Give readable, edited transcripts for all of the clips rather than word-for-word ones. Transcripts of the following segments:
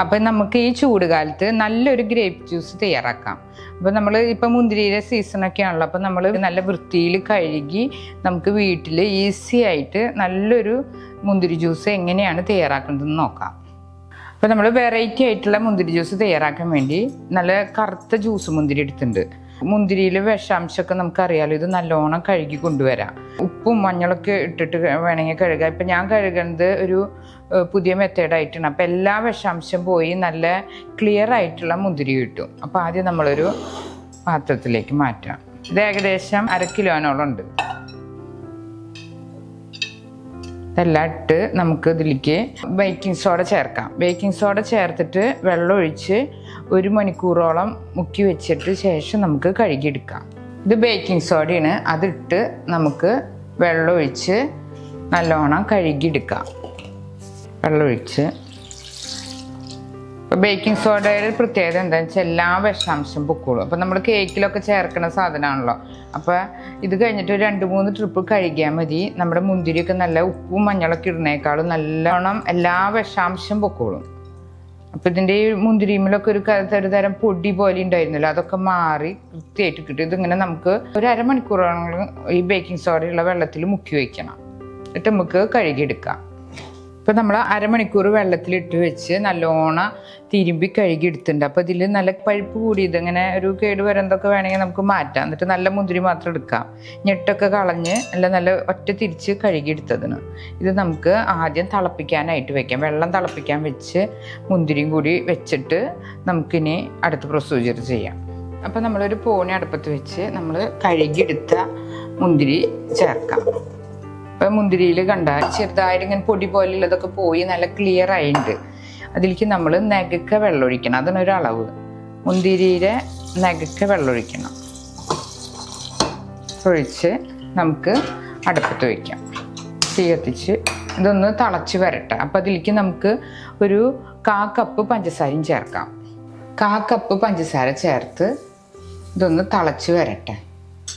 അപ്പം നമുക്ക് ഈ ചൂടുകാലത്ത് നല്ലൊരു ഗ്രേപ്പ് ജ്യൂസ് തയ്യാറാക്കാം. അപ്പോൾ നമ്മൾ ഇപ്പം മുന്തിരിയുടെ സീസണൊക്കെ ആണല്ലോ, അപ്പം നമ്മൾ നല്ല വൃത്തിയിൽ കഴുകി നമുക്ക് വീട്ടിൽ ഈസി ആയിട്ട് നല്ലൊരു മുന്തിരി ജ്യൂസ് എങ്ങനെയാണ് തയ്യാറാക്കുന്നതെന്ന് നോക്കാം. അപ്പോൾ നമ്മൾ വെറൈറ്റി ആയിട്ടുള്ള മുന്തിരി ജ്യൂസ് തയ്യാറാക്കാൻ വേണ്ടി നല്ല കറുത്ത ജ്യൂസ് മുന്തിരി എടുത്തിട്ടുണ്ട്. മുന്തിരിയിൽ വിഷാംശമൊക്കെ നമുക്കറിയാലോ, ഇത് നല്ലോണം കഴുകി കൊണ്ടുവരാം. ഉപ്പും മഞ്ഞളൊക്കെ ഇട്ടിട്ട് വേണമെങ്കിൽ കഴുകാം. ഇപ്പം ഞാൻ കഴുകുന്നത് ഒരു പുതിയ മെത്തേഡായിട്ടാണ്. അപ്പം എല്ലാ വിഷാംശം പോയി നല്ല ക്ലിയർ ആയിട്ടുള്ള മുന്തിരി കിട്ടും. അപ്പോൾ ആദ്യം നമ്മളൊരു പാത്രത്തിലേക്ക് മാറ്റാം. ഇത് ഏകദേശം 1/2 കിലോനോളം ഉണ്ട്. ഇതെല്ലാം ഇട്ട് നമുക്ക് ഇതിലേക്ക് ബേക്കിംഗ് സോഡ ചേർക്കാം. ബേക്കിംഗ് സോഡ ചേർത്തിട്ട് വെള്ളം ഒഴിച്ച് 1 മണിക്കൂറോളം മുക്കി വെച്ചിട്ട് ശേഷം നമുക്ക് കഴുകിയെടുക്കാം. ഇത് ബേക്കിംഗ് സോഡയാണ്. അതിട്ട് നമുക്ക് വെള്ളം ഒഴിച്ച് നല്ലോണം കഴുകിയെടുക്കാം. വെള്ളമൊഴിച്ച് ഇപ്പോൾ ബേക്കിംഗ് സോഡയുടെ പ്രത്യേകത എന്താണെന്ന് വെച്ചാൽ എല്ലാ വിഷാംശം പൊക്കോളും. അപ്പോൾ നമ്മൾ കേക്കിലൊക്കെ ചേർക്കുന്ന സാധനമാണല്ലോ. അപ്പോൾ ഇത് കഴിഞ്ഞിട്ട് 2-3 ട്രിപ്പ് കഴുകിയാൽ മതി. നമ്മുടെ മുന്തിരിയൊക്കെ നല്ല ഉപ്പും മഞ്ഞളൊക്കെ ഇടുന്നേക്കാളും നല്ലോണം എല്ലാ വിഷാംശം പൊക്കോളും. അപ്പോൾ ഇതിൻ്റെ ഈ മുന്തിരിമേലൊക്കെ ഒരു തരം പൊടി പോലെ ഉണ്ടായിരുന്നല്ലോ, അതൊക്കെ മാറി വൃത്തിയായിട്ട് കിട്ടും. ഇതിങ്ങനെ നമുക്ക് ഒരു 1/2 മണിക്കൂറോളം ഈ ബേക്കിംഗ് സോഡയുള്ള വെള്ളത്തിൽ മുക്കി വയ്ക്കണം. എന്നിട്ട് നമുക്ക് കഴുകിയെടുക്കാം. ഇപ്പോൾ നമ്മൾ 1/2 മണിക്കൂർ വെള്ളത്തിലിട്ട് വെച്ച് നല്ലോണം തിരുമ്പി കഴുകി എടുത്തിട്ടുണ്ട്. അപ്പോൾ ഇതിൽ നല്ല പഴുപ്പ് കൂടിയത് ഇങ്ങനെ ഒരു കേട് വരുന്നതൊക്കെ വേണമെങ്കിൽ നമുക്ക് മാറ്റാം. എന്നിട്ട് നല്ല മുന്തിരി മാത്രം എടുക്കാം. ഞെട്ടൊക്കെ കളഞ്ഞ് നല്ല ഒറ്റ തിരിച്ച് കഴുകിയെടുത്തതിന് ഇത് നമുക്ക് ആദ്യം തിളപ്പിക്കാനായിട്ട് വെക്കാം. വെള്ളം തിളപ്പിക്കാൻ വെച്ച് മുന്തിരിയും കൂടി വെച്ചിട്ട് നമുക്കിനി അടുത്ത പ്രൊസീജിയർ ചെയ്യാം. അപ്പോൾ നമ്മളൊരു പോണി അടുപ്പത്ത് വെച്ച് നമ്മൾ കഴുകിയെടുത്ത മുന്തിരി ചേർക്കാം. ഇപ്പം മുന്തിരിയിൽ കണ്ടാൽ ചെറുതായിട്ട് ഇങ്ങനെ പൊടി പോലുള്ളതൊക്കെ പോയി നല്ല ക്ലിയർ ആയിട്ടുണ്ട്. അതിലേക്ക് നമ്മൾ നഗക്ക വെള്ളമൊഴിക്കണം. അതിനൊരളവ് മുന്തിരിയുടെ നഗക്ക വെള്ളമൊഴിക്കണം. ഒഴിച്ച് നമുക്ക് അടുപ്പത്ത് വയ്ക്കാം. തീ കത്തിച്ച് ഇതൊന്ന് തിളച്ച് വരട്ടെ. അപ്പോൾ അതിലേക്ക് നമുക്ക് ഒരു 1/4 കപ്പ് പഞ്ചസാരയും ചേർക്കാം. 1/4 കപ്പ് പഞ്ചസാര ചേർത്ത് ഇതൊന്ന് തിളച്ച് വരട്ടെ.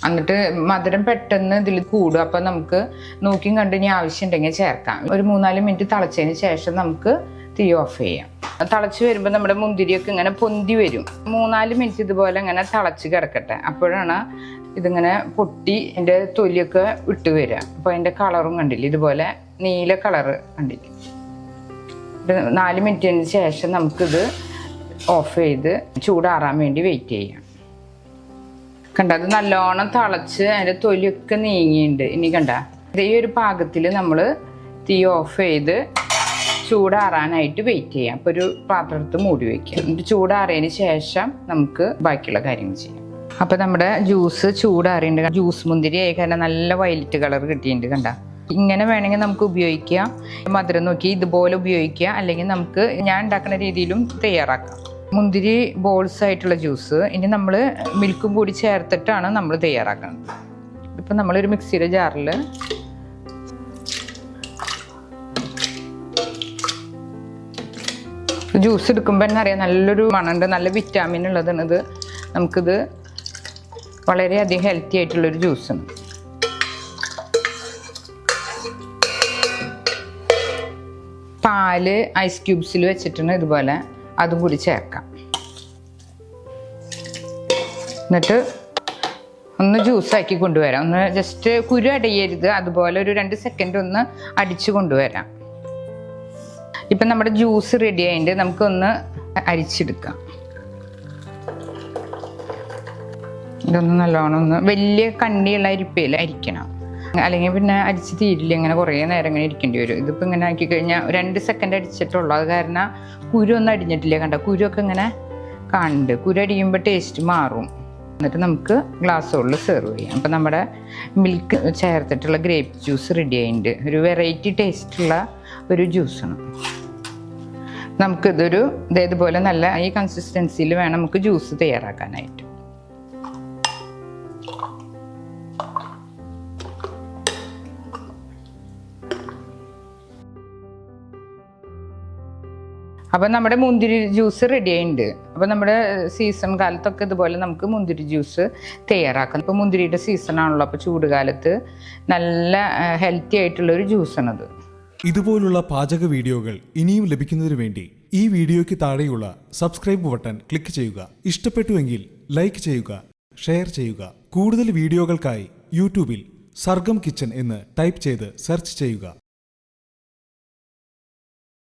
എന്നിട്ട് മധുരം പെട്ടെന്ന് ഇതിൽ കൂടും. അപ്പം നമുക്ക് നോക്കിയും കണ്ട് ഇനി ആവശ്യമുണ്ടെങ്കിൽ ചേർക്കാം. ഒരു 3-4 മിനിറ്റ് തിളച്ചതിന് ശേഷം നമുക്ക് തീ ഓഫ് ചെയ്യാം. തിളച്ച് വരുമ്പോൾ നമ്മുടെ മുന്തിരിയൊക്കെ ഇങ്ങനെ പൊന്തി വരും. 3-4 മിനിറ്റ് ഇതുപോലെ ഇങ്ങനെ തിളച്ച് കിടക്കട്ടെ. അപ്പോഴാണ് ഇതിങ്ങനെ പൊട്ടി എൻ്റെ തൊലിയൊക്കെ വിട്ട് വരിക. അപ്പോൾ അതിൻ്റെ കളറും കണ്ടില്ല, ഇതുപോലെ നീല കളറ് കണ്ടില്ല. 4 മിനിറ്റിന് ശേഷം നമുക്കിത് ഓഫ് ചെയ്ത് ചൂടാറാൻ വേണ്ടി വെയിറ്റ് ചെയ്യാം. കണ്ട, അത് നല്ലോണം തിളച്ച് അതിൻ്റെ തൊലിയൊക്കെ നീങ്ങിയിട്ടുണ്ട്. ഇനി കണ്ട ഈ ഒരു പാകത്തിൽ നമ്മൾ തീ ഓഫ് ചെയ്ത് ചൂടാറാനായിട്ട് വെയിറ്റ് ചെയ്യാം. അപ്പോൾ ഒരു പാത്രത്ത് മൂടി വയ്ക്കുക. എന്നിട്ട് ചൂടാറിയതിന് ശേഷം നമുക്ക് ബാക്കിയുള്ള കാര്യങ്ങൾ ചെയ്യാം. അപ്പോൾ നമ്മുടെ ജ്യൂസ് ചൂടാറിയിട്ടുണ്ട്. ജ്യൂസ് മുന്തിരി ആയി കാരണം നല്ല വയലറ്റ് കളർ കിട്ടിയിട്ടുണ്ട്. കണ്ട, ഇങ്ങനെ വേണമെങ്കിൽ നമുക്ക് ഉപയോഗിക്കാം. മധുരം നോക്കി ഇതുപോലെ ഉപയോഗിക്കാം. അല്ലെങ്കിൽ നമുക്ക് ഞാൻ ഉണ്ടാക്കുന്ന രീതിയിലും തയ്യാറാക്കാം. മുന്തിരി ബോൾസ് ആയിട്ടുള്ള ജ്യൂസ് ഇനി നമ്മൾ മിൽക്കും കൂടി ചേർത്തിട്ടാണ് നമ്മൾ തയ്യാറാക്കുന്നത്. ഇപ്പം നമ്മളൊരു മിക്സിയുടെ ജാറിൽ ജ്യൂസ് എടുക്കുമ്പോൾ തന്നെ അറിയാം നല്ലൊരു മണമുണ്ട്, നല്ല വിറ്റാമിൻ ഉള്ളതാണ് ഇത്. നമുക്കിത് വളരെയധികം ഹെൽത്തി ആയിട്ടുള്ളൊരു ജ്യൂസാണ്. പാല് ഐസ് ക്യൂബ്സിൽ വെച്ചിട്ടാണ് ഇതുപോലെ അതും കൂടി ചേർക്കാം. എന്നിട്ട് ഒന്ന് ജ്യൂസാക്കി കൊണ്ടുവരാം. ഒന്ന് ജസ്റ്റ് കുരു അടയരുത്, അതുപോലെ ഒരു 2 സെക്കൻഡ് ഒന്ന് അടിച്ചു കൊണ്ടുവരാം. ഇപ്പം നമ്മുടെ ജ്യൂസ് റെഡി ആയിട്ട് നമുക്കൊന്ന് അരിച്ചെടുക്കാം. ഇതൊന്ന് നല്ലോണം ഒന്ന് വലിയ കണ്ണിയുള്ള അരിപ്പയിൽ അരിക്കണം. അല്ലെങ്കിൽ പിന്നെ അടിച്ച് തീരില്ല, ഇങ്ങനെ കുറേ നേരം ഇങ്ങനെ ഇരിക്കേണ്ടി വരും. ഇതിപ്പോൾ ഇങ്ങനെ ആക്കി കഴിഞ്ഞാൽ 2 സെക്കൻഡ് അടിച്ചിട്ടുള്ളൂ. അത് കാരണം കുരു ഒന്നും അടിഞ്ഞിട്ടില്ല. കണ്ട, കുരുവൊക്കെ ഇങ്ങനെ കാണുന്നുണ്ട്. കുരു അടിയുമ്പോൾ ടേസ്റ്റ് മാറും. എന്നിട്ട് നമുക്ക് ഗ്ലാസ്സുകളിൽ സെർവ് ചെയ്യാം. അപ്പം നമ്മുടെ മിൽക്ക് ചേർത്തിട്ടുള്ള ഗ്രേപ്പ് ജ്യൂസ് റെഡി ആയിട്ടുണ്ട്. ഒരു വെറൈറ്റി ടേസ്റ്റുള്ള ഒരു ജ്യൂസാണ്. നമുക്കിതൊരു ഇതേപോലെ നല്ല ഈ കൺസിസ്റ്റൻസിയിൽ വേണം നമുക്ക് ജ്യൂസ് തയ്യാറാക്കാനായിട്ട്. അപ്പം നമ്മുടെ മുന്തിരി ജ്യൂസ് റെഡി ആയിട്ടുണ്ട്. അപ്പോൾ നമ്മുടെ സീസൺ കാലത്തൊക്കെ ഇതുപോലെ നമുക്ക് മുന്തിരി ജ്യൂസ് തയ്യാറാക്കാം. ഇപ്പോൾ മുന്തിരിയുടെ സീസൺ ആണല്ലോ, അപ്പോൾ ചൂട് കാലത്ത് നല്ല ഹെൽത്തി ആയിട്ടുള്ളൊരു ജ്യൂസാണത്. ഇതുപോലുള്ള പാചക വീഡിയോകൾ ഇനിയും ലഭിക്കുന്നതിനു വേണ്ടി ഈ വീഡിയോയ്ക്ക് താഴെയുള്ള സബ്സ്ക്രൈബ് ബട്ടൺ ക്ലിക്ക് ചെയ്യുക. ഇഷ്ടപ്പെട്ടുവെങ്കിൽ ലൈക്ക് ചെയ്യുക, ഷെയർ ചെയ്യുക. കൂടുതൽ വീഡിയോകൾക്കായി യൂട്യൂബിൽ സർഗം കിച്ചൻ എന്ന് ടൈപ്പ് ചെയ്ത് സെർച്ച് ചെയ്യുക.